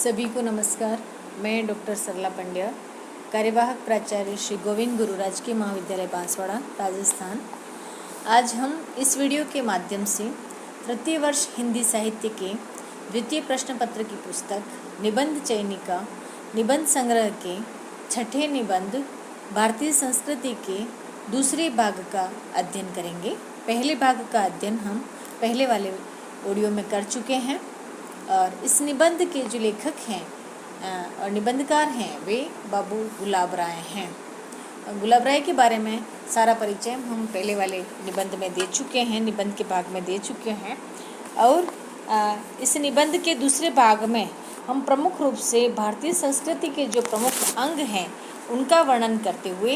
सभी को नमस्कार। मैं डॉक्टर सरला पंड्या, कार्यवाहक प्राचार्य श्री गोविंद गुरु राजकीय महाविद्यालय बांसवाड़ा, राजस्थान। आज हम इस वीडियो के माध्यम से तृतीय वर्ष हिंदी साहित्य के द्वितीय प्रश्न पत्र की पुस्तक निबंध चयनिका निबंध संग्रह के छठे निबंध भारतीय संस्कृति के दूसरे भाग का अध्ययन करेंगे। पहले भाग का अध्ययन हम पहले वाले ऑडियो में कर चुके हैं और इस निबंध के जो लेखक हैं और निबंधकार हैं वे बाबू गुलाब राय हैं। गुलाब राय के बारे में सारा परिचय हम पहले वाले निबंध में दे चुके हैं, निबंध के भाग में दे चुके हैं। और इस निबंध के दूसरे भाग में हम प्रमुख रूप से भारतीय संस्कृति के जो प्रमुख अंग हैं उनका वर्णन करते हुए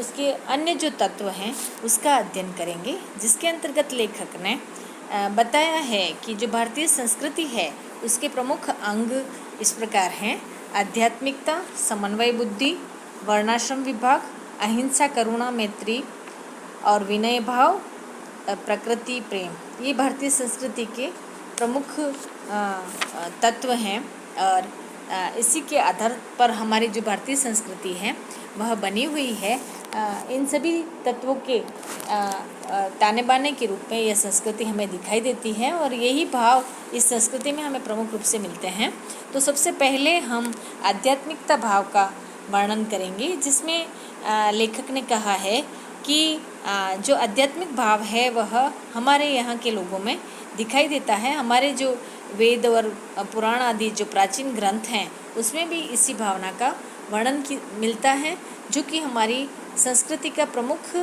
उसके अन्य जो तत्व हैं उसका अध्ययन करेंगे, जिसके अंतर्गत लेखक ने बताया है कि जो भारतीय संस्कृति है उसके प्रमुख अंग इस प्रकार हैं: आध्यात्मिकता, समन्वय बुद्धि, वर्णाश्रम विभाग, अहिंसा, करुणा, मैत्री और विनय भाव, प्रकृति, प्रेम। ये भारतीय संस्कृति के प्रमुख तत्व हैं और इसी के आधार पर हमारी जो भारतीय संस्कृति है वह बनी हुई है। इन सभी तत्वों के ताने बाने के रूप में यह संस्कृति हमें दिखाई देती है और यही भाव इस संस्कृति में हमें प्रमुख रूप से मिलते हैं। तो सबसे पहले हम आध्यात्मिकता भाव का वर्णन करेंगे, जिसमें लेखक ने कहा है कि जो आध्यात्मिक भाव है वह हमारे यहाँ के लोगों में दिखाई देता है। हमारे जो वेद और पुराण आदि जो प्राचीन ग्रंथ हैं उसमें भी इसी भावना का वर्णन मिलता है, जो कि हमारी संस्कृति का प्रमुख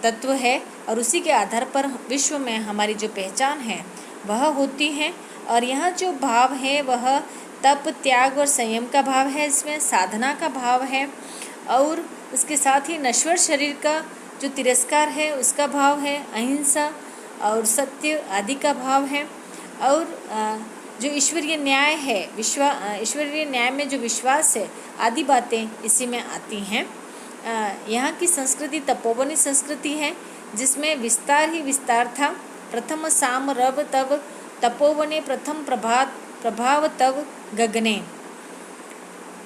तत्व है और उसी के आधार पर विश्व में हमारी जो पहचान है वह होती है। और यहाँ जो भाव है वह तप, त्याग और संयम का भाव है, इसमें साधना का भाव है और उसके साथ ही नश्वर शरीर का जो तिरस्कार है उसका भाव है, अहिंसा और सत्य आदि का भाव है। और जो ईश्वरीय न्याय है, ईश्वरीय न्याय में जो विश्वास है आदि बातें इसी में आती हैं। यहाँ की संस्कृति तपोवनी संस्कृति है, जिसमें विस्तार ही विस्तार था। प्रथम साम रव तव तपोवने, प्रथम प्रभाव तव गगने।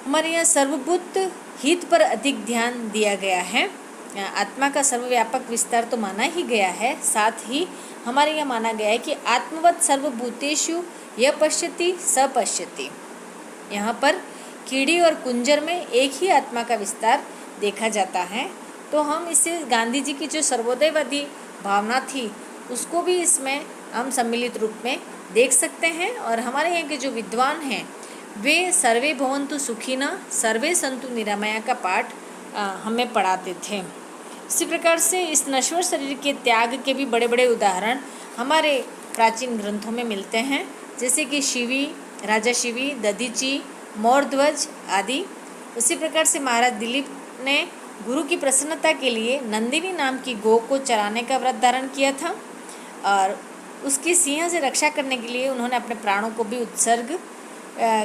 हमारे यहाँ सर्वभूत हित पर अधिक ध्यान दिया गया है। आत्मा का सर्वव्यापक विस्तार तो माना ही गया है, साथ ही हमारे यहाँ माना गया है कि आत्मवत् सर्वभूतेषु यह पश्यति स पश्यति। यहाँ पर कीड़ी और कुंजर में एक ही आत्मा का विस्तार देखा जाता है। तो हम इसे गांधी जी की जो सर्वोदयवादी भावना थी उसको भी इसमें हम सम्मिलित रूप में देख सकते हैं। और हमारे यहाँ के जो विद्वान हैं वे सर्वे भवन्तु सुखिनः सर्वे सन्तु निरामया का पाठ हमें पढ़ाते थे। इसी प्रकार से इस नश्वर शरीर के त्याग के भी बड़े बड़े उदाहरण हमारे प्राचीन ग्रंथों में मिलते हैं, जैसे कि शिवी, राजा शिवी, दधीची, मोरध्वज आदि। उसी प्रकार से महाराज दिलीप ने गुरु की प्रसन्नता के लिए नंदिनी नाम की गौ को चराने का व्रत धारण किया था और उसकी सिंह से रक्षा करने के लिए उन्होंने अपने प्राणों को भी उत्सर्ग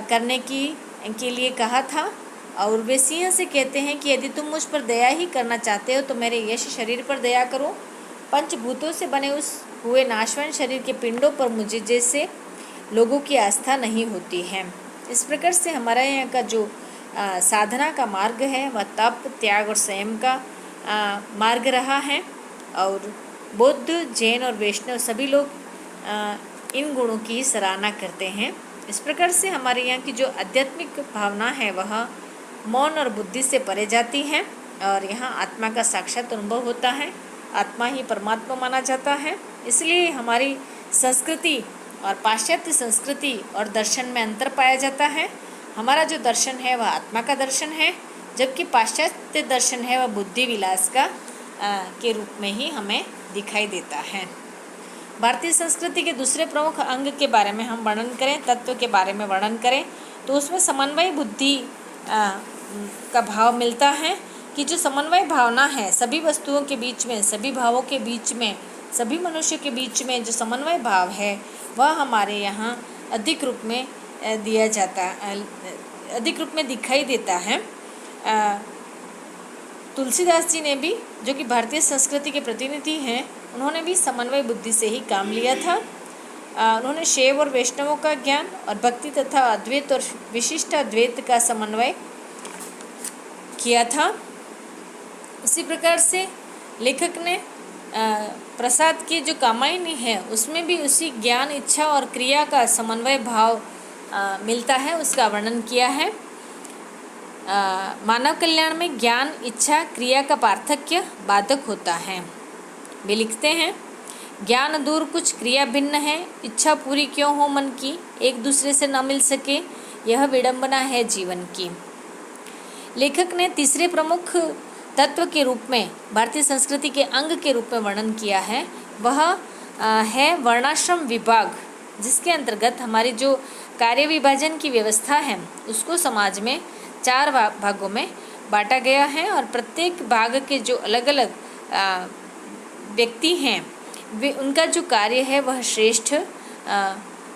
करने के लिए कहा था। और वे सिंह से कहते हैं कि यदि तुम मुझ पर दया ही करना चाहते हो तो मेरे यश शरीर पर दया करो। पंचभूतों से बने उस हुए नाशवान शरीर के पिंडों पर मुझे जैसे लोगों की आस्था नहीं होती है। इस प्रकार से हमारा यहाँ का जो साधना का मार्ग है वह तप, त्याग और संयम का मार्ग रहा है। और बौद्ध, जैन और वैष्णव सभी लोग इन गुणों की सराहना करते हैं। इस प्रकार से हमारे यहाँ की जो आध्यात्मिक भावना है वह मौन और बुद्धि से परे जाती है और यहाँ आत्मा का साक्षात अनुभव होता है। आत्मा ही परमात्मा माना जाता है। इसलिए हमारी संस्कृति और पाश्चात्य संस्कृति और दर्शन में अंतर पाया जाता है। हमारा जो दर्शन है वह आत्मा का दर्शन है, जबकि पाश्चात्य दर्शन है वह बुद्धि विलास का के रूप में ही हमें दिखाई देता है। भारतीय संस्कृति के दूसरे प्रमुख अंग के बारे में हम वर्णन करें, तत्व के बारे में वर्णन करें तो उसमें समन्वय बुद्धि का भाव मिलता है कि जो समन्वय भावना है सभी वस्तुओं के बीच में, सभी भावों के बीच में, सभी मनुष्यों के बीच में जो समन्वय भाव है वह हमारे यहाँ अधिक रूप में दिया जाता है, अधिक रूप में दिखाई देता है। तुलसीदास जी ने भी, जो कि भारतीय संस्कृति के प्रतिनिधि हैं, उन्होंने भी समन्वय बुद्धि से ही काम लिया था। उन्होंने शैव और वैष्णवों का ज्ञान और भक्ति तथा अद्वैत और विशिष्ट अद्वैत का समन्वय किया था। उसी प्रकार से लेखक ने प्रसाद की जो कामायनी है उसमें भी उसी ज्ञान, इच्छा और क्रिया का समन्वय भाव मिलता है, उसका वर्णन किया है। मानव कल्याण में ज्ञान, इच्छा, क्रिया का पार्थक्य बाधक होता है। वे लिखते हैं, ज्ञान दूर कुछ क्रिया भिन्न है, इच्छा पूरी क्यों हो मन की, एक दूसरे से न मिल सके, यह विडंबना है जीवन की। लेखक ने तीसरे प्रमुख तत्व के रूप में भारतीय संस्कृति के अंग के रूप में वर्णन किया है, वह है वर्णाश्रम विभाग, जिसके अंतर्गत हमारी जो कार्य विभाजन की व्यवस्था है उसको समाज में 4 भागों में बांटा गया है और प्रत्येक भाग के जो अलग अलग व्यक्ति हैं वे उनका जो कार्य है वह श्रेष्ठ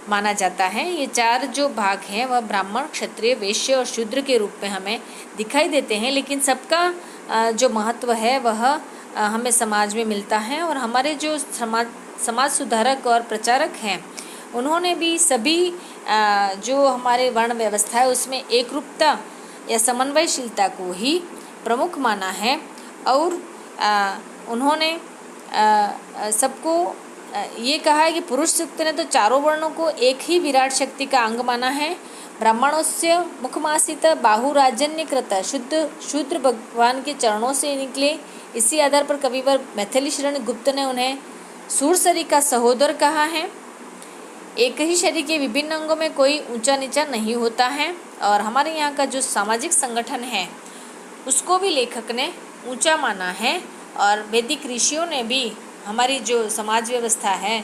माना जाता है। ये 4 जो भाग हैं वह ब्राह्मण, क्षत्रिय, वैश्य और शूद्र के रूप में हमें दिखाई देते हैं, लेकिन सबका जो महत्व है वह हमें समाज में मिलता है। और हमारे जो समाज सुधारक और प्रचारक हैं उन्होंने भी सभी जो हमारे वर्ण व्यवस्था है उसमें एकरूपता या समन्वयशीलता को ही प्रमुख माना है और उन्होंने सबको ये कहा है कि पुरुष सूक्त ने तो चारों वर्णों को एक ही विराट शक्ति का अंग माना है। ब्राह्मणोस्य मुखमासित बाहुराजन्यकृत शूद्र भगवान के चरणों से निकले। इसी आधार पर कविवर मैथिली शरण गुप्त ने उन्हें सूरसरी का सहोदर कहा है। एक ही शरीर के विभिन्न अंगों में कोई ऊंचा नीचा नहीं होता है। और हमारे यहाँ का जो सामाजिक संगठन है उसको भी लेखक ने ऊंचा माना है और वैदिक ऋषियों ने भी हमारी जो समाज व्यवस्था है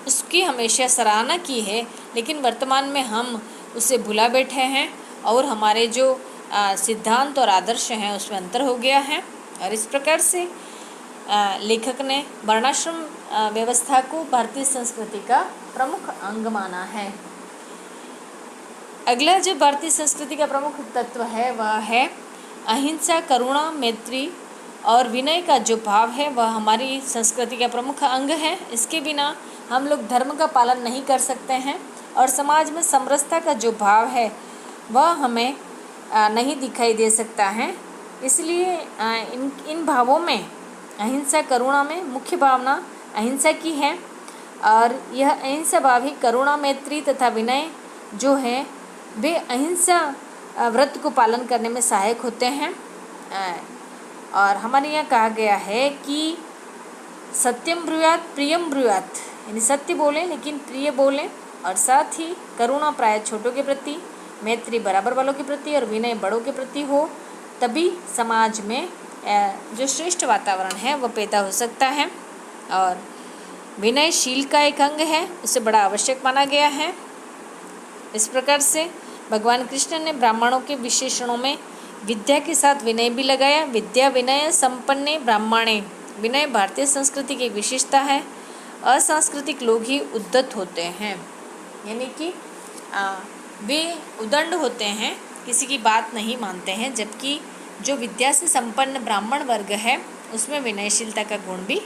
उसकी हमेशा सराहना की है, लेकिन वर्तमान में हम उसे भुला बैठे हैं और हमारे जो सिद्धांत और आदर्श हैं उसमें अंतर हो गया है। और इस प्रकार से लेखक ने वर्णाश्रम व्यवस्था को भारतीय संस्कृति का प्रमुख अंग माना है। अगला जो भारतीय संस्कृति का प्रमुख तत्व है वह है अहिंसा, करुणा, मैत्री और विनय का जो भाव है वह हमारी संस्कृति का प्रमुख अंग है। इसके बिना हम लोग धर्म का पालन नहीं कर सकते हैं और समाज में समरसता का जो भाव है वह हमें नहीं दिखाई दे सकता है। इसलिए इन भावों में अहिंसा, करुणा में मुख्य भावना अहिंसा की है और यह अहिंसा भाव ही करुणा, मैत्री तथा विनय जो है वे अहिंसा व्रत को पालन करने में सहायक होते हैं। और हमारे यहाँ कहा गया है कि सत्यम ब्रूयात प्रियम ब्रूयात, यानी सत्य बोलें लेकिन प्रिय बोलें, और साथ ही करुणा प्राय छोटों के प्रति, मैत्री बराबर वालों के प्रति और विनय बड़ों के प्रति हो, तभी समाज में जो श्रेष्ठ वातावरण है वह पैदा हो सकता है। और विनयशील का एक अंग है, उसे बड़ा आवश्यक माना गया है। इस प्रकार से भगवान कृष्ण ने ब्राह्मणों के विशेषणों में विद्या के साथ विनय भी लगाया। विद्या विनय संपन्ने ब्राह्मणे, विनय भारतीय संस्कृति की विशेषता है। असांस्कृतिक लोग ही उद्धत होते हैं, यानी कि वे उदंड होते हैं, किसी की बात नहीं मानते हैं, जबकि जो विद्या से संपन्न ब्राह्मण वर्ग है उसमें विनयशीलता का गुण भी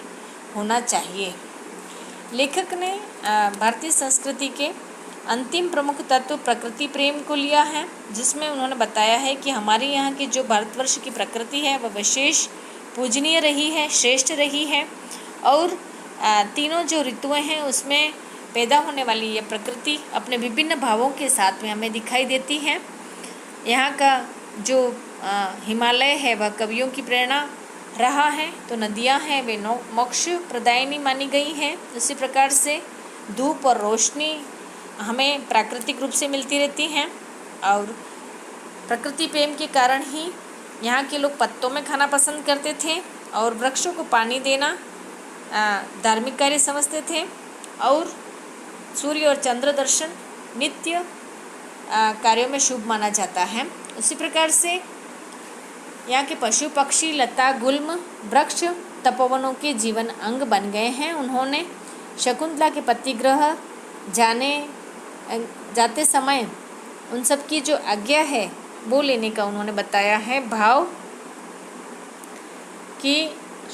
होना चाहिए। लेखक ने भारतीय संस्कृति के अंतिम प्रमुख तत्व प्रकृति प्रेम को लिया है, जिसमें उन्होंने बताया है कि हमारे यहाँ की जो भारतवर्ष की प्रकृति है वह विशेष पूजनीय रही है, श्रेष्ठ रही है और तीनों जो ऋतुएं हैं उसमें पैदा होने वाली ये प्रकृति अपने विभिन्न भावों के साथ में हमें दिखाई देती है। यहाँ का जो हिमालय है वह कवियों की प्रेरणा रहा है, तो नदियाँ हैं वे मोक्ष प्रदायिनी मानी गई हैं। उसी प्रकार से धूप और रोशनी हमें प्राकृतिक रूप से मिलती रहती हैं और प्रकृति प्रेम के कारण ही यहाँ के लोग पत्तों में खाना पसंद करते थे और वृक्षों को पानी देना धार्मिक कार्य समझते थे और सूर्य और चंद्र दर्शन नित्य कार्यों में शुभ माना जाता है। उसी प्रकार से यहाँ के पशु पक्षी, लता, गुल्म, वृक्ष तपोवनों के जीवन अंग बन गए हैं। उन्होंने शकुंतला के पतिगृह जाते समय उन सब की जो आज्ञा है वो लेने का उन्होंने बताया है भाव कि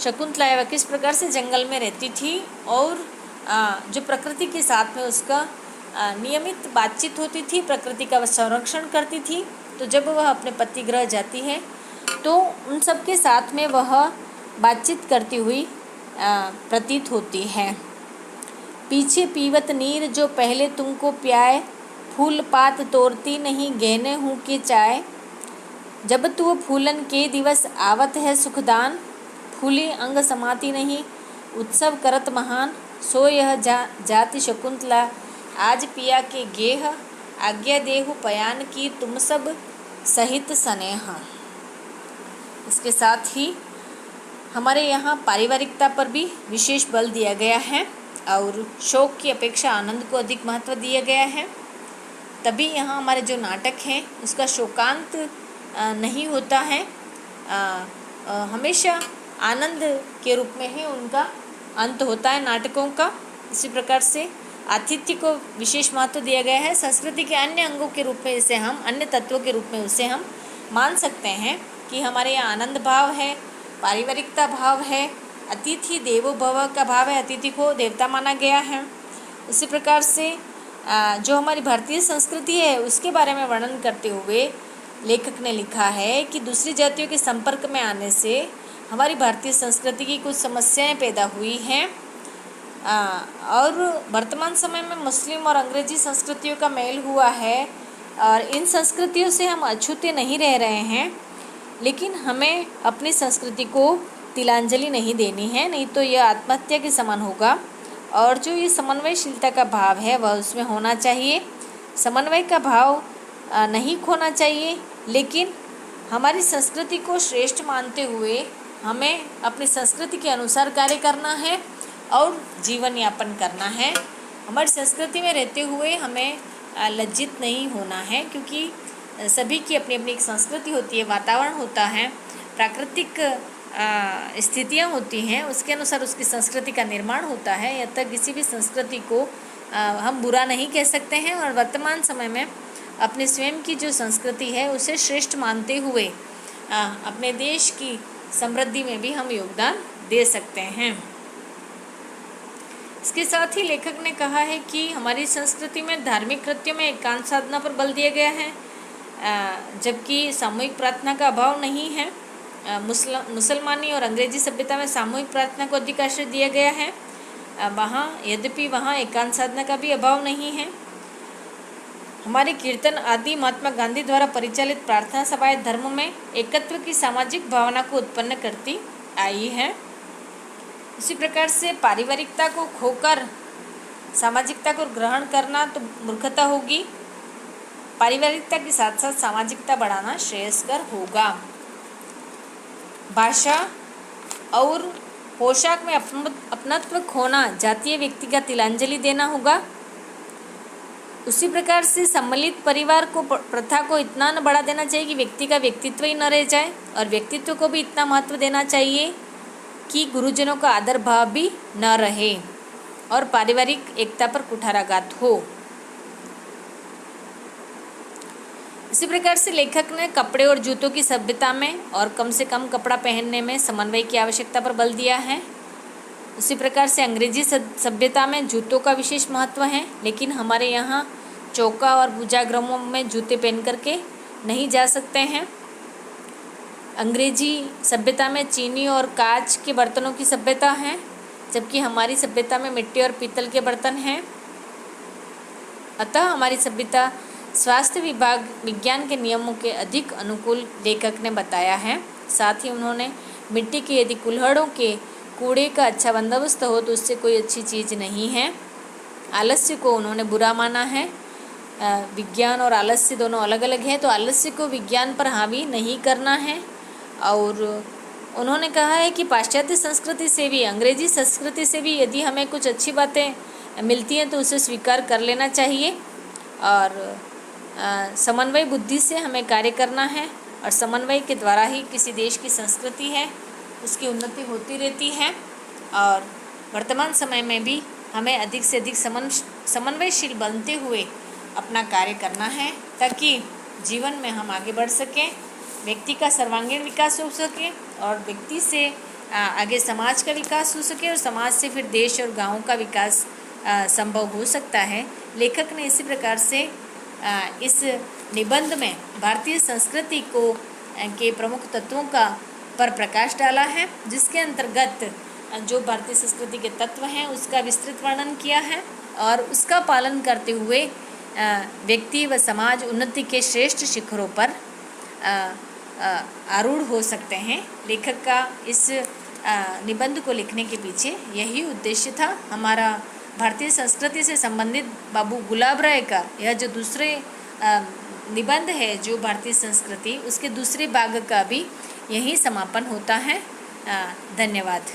शकुंतला वह किस प्रकार से जंगल में रहती थी और जो प्रकृति के साथ में उसका नियमित बातचीत होती थी, प्रकृति का वह संरक्षण करती थी। तो जब वह अपने पति गृह जाती है तो उन सब के साथ में वह बातचीत करती हुई प्रतीत होती है। पीछे पीवत नीर जो पहले तुमको प्याए, फूल पात तोड़ती नहीं गहने हूँ के चाय। जब तू फूलन के दिवस आवत है सुखदान, फूली अंग समाती नहीं उत्सव करत महान। सो यह जाति शकुंतला आज पिया के गेह, आज्ञा देहु पयान की तुम सब सहित स्नेहा। इसके साथ ही हमारे यहाँ पारिवारिकता पर भी विशेष बल दिया गया है और शोक की अपेक्षा आनंद को अधिक महत्व दिया गया है। तभी यहाँ हमारे जो नाटक हैं उसका शोकांत नहीं होता है, हमेशा आनंद के रूप में ही उनका अंत होता है नाटकों का। इसी प्रकार से आतिथ्य को विशेष महत्व दिया गया है। संस्कृति के अन्य अंगों के रूप में इसे हम अन्य तत्वों के रूप में उसे हम मान सकते हैं कि हमारे यहाँ आनंद भाव है, पारिवारिकता भाव है, अतिथि देवो भव का भाव है, अतिथि को देवता माना गया है। इसी प्रकार से जो हमारी भारतीय संस्कृति है उसके बारे में वर्णन करते हुए लेखक ने लिखा है कि दूसरी जातियों के संपर्क में आने से हमारी भारतीय संस्कृति की कुछ समस्याएं पैदा हुई हैं और वर्तमान समय में मुस्लिम और अंग्रेजी संस्कृतियों का मेल हुआ है और इन संस्कृतियों से हम अछूते नहीं रह रहे हैं, लेकिन हमें अपनी संस्कृति को तिलांजलि नहीं देनी है, नहीं तो यह आत्महत्या के समान होगा। और जो ये समन्वयशीलता का भाव है वह उसमें होना चाहिए, समन्वय का भाव नहीं खोना चाहिए, लेकिन हमारी संस्कृति को श्रेष्ठ मानते हुए हमें अपनी संस्कृति के अनुसार कार्य करना है और जीवन यापन करना है। हमारी संस्कृति में रहते हुए हमें लज्जित नहीं होना है, क्योंकि सभी की अपनी अपनी एक संस्कृति होती है, वातावरण होता है, प्राकृतिक स्थितियाँ होती हैं, उसके अनुसार उसकी संस्कृति का निर्माण होता है। या तक किसी भी संस्कृति को हम बुरा नहीं कह सकते हैं और वर्तमान समय में अपने स्वयं की जो संस्कृति है उसे श्रेष्ठ मानते हुए अपने देश की समृद्धि में भी हम योगदान दे सकते हैं। इसके साथ ही लेखक ने कहा है कि हमारी संस्कृति में धार्मिक कृत्यों में एकांत साधना पर बल दिया गया है, जबकि सामूहिक प्रार्थना का अभाव नहीं है। मुसलमानी और अंग्रेजी सभ्यता में सामूहिक प्रार्थना को अधिक आश्रय दिया गया है, यद्यपि वहाँ एकांत साधना का भी अभाव नहीं है। हमारे कीर्तन आदि महात्मा गांधी द्वारा परिचालित प्रार्थना सभाएं धर्म में एकत्व की सामाजिक भावना को उत्पन्न करती आई है। इसी प्रकार से पारिवारिकता को खोकर सामाजिकता को ग्रहण करना तो मूर्खता होगी। पारिवारिकता के साथ साथ सामाजिकता बढ़ाना श्रेयस्कर होगा। भाषा और पोशाक में अपनत्व खोना जातीय व्यक्ति का तिलांजलि देना होगा। उसी प्रकार से सम्मिलित परिवार को प्रथा को इतना न बढ़ा देना चाहिए कि व्यक्ति का व्यक्तित्व ही न रह जाए, और व्यक्तित्व को भी इतना महत्व देना चाहिए कि गुरुजनों का आदर भाव भी न रहे और पारिवारिक एकता पर कुठाराघात हो। इसी प्रकार से लेखक ने कपड़े और जूतों की सभ्यता में और कम से कम कपड़ा पहनने में समन्वय की आवश्यकता पर बल दिया है। उसी प्रकार से अंग्रेजी सभ्यता में जूतों का विशेष महत्व है, लेकिन हमारे यहाँ चौका और पूजागृहों में जूते पहन करके नहीं जा सकते हैं। अंग्रेजी सभ्यता में चीनी और कांच के बर्तनों की सभ्यता है, जबकि हमारी सभ्यता में मिट्टी और पीतल के बर्तन हैं। अतः हमारी सभ्यता स्वास्थ्य विभाग विज्ञान के नियमों के अधिक अनुकूल लेखक ने बताया है। साथ ही उन्होंने मिट्टी के यदि कुल्हड़ों के कूड़े का अच्छा बंदोबस्त हो तो उससे कोई अच्छी चीज़ नहीं है। आलस्य को उन्होंने बुरा माना है। विज्ञान और आलस्य दोनों अलग अलग है, तो आलस्य को विज्ञान पर हावी नहीं करना है। और उन्होंने कहा है कि पाश्चात्य संस्कृति से भी, अंग्रेजी संस्कृति से भी यदि हमें कुछ अच्छी बातें मिलती हैं तो उसे स्वीकार कर लेना चाहिए और समन्वय बुद्धि से हमें कार्य करना है। और समन्वय के द्वारा ही किसी देश की संस्कृति है उसकी उन्नति होती रहती है। और वर्तमान समय में भी हमें अधिक से अधिक समन्वयशील बनते हुए अपना कार्य करना है, ताकि जीवन में हम आगे बढ़ सकें, व्यक्ति का सर्वांगीण विकास हो सके और व्यक्ति से आगे समाज का विकास हो सके और समाज से फिर देश और गाँव का विकास संभव हो सकता है। लेखक ने इसी प्रकार से इस निबंध में भारतीय संस्कृति को के प्रमुख तत्वों का पर प्रकाश डाला है, जिसके अंतर्गत जो भारतीय संस्कृति के तत्व हैं उसका विस्तृत वर्णन किया है और उसका पालन करते हुए व्यक्ति व समाज उन्नति के श्रेष्ठ शिखरों पर आरूढ़ हो सकते हैं। लेखक का इस निबंध को लिखने के पीछे यही उद्देश्य था। हमारा भारतीय संस्कृति से संबंधित बाबू गुलाब राय का यह जो दूसरे निबंध है जो भारतीय संस्कृति, उसके दूसरे भाग का भी यही समापन होता है। धन्यवाद।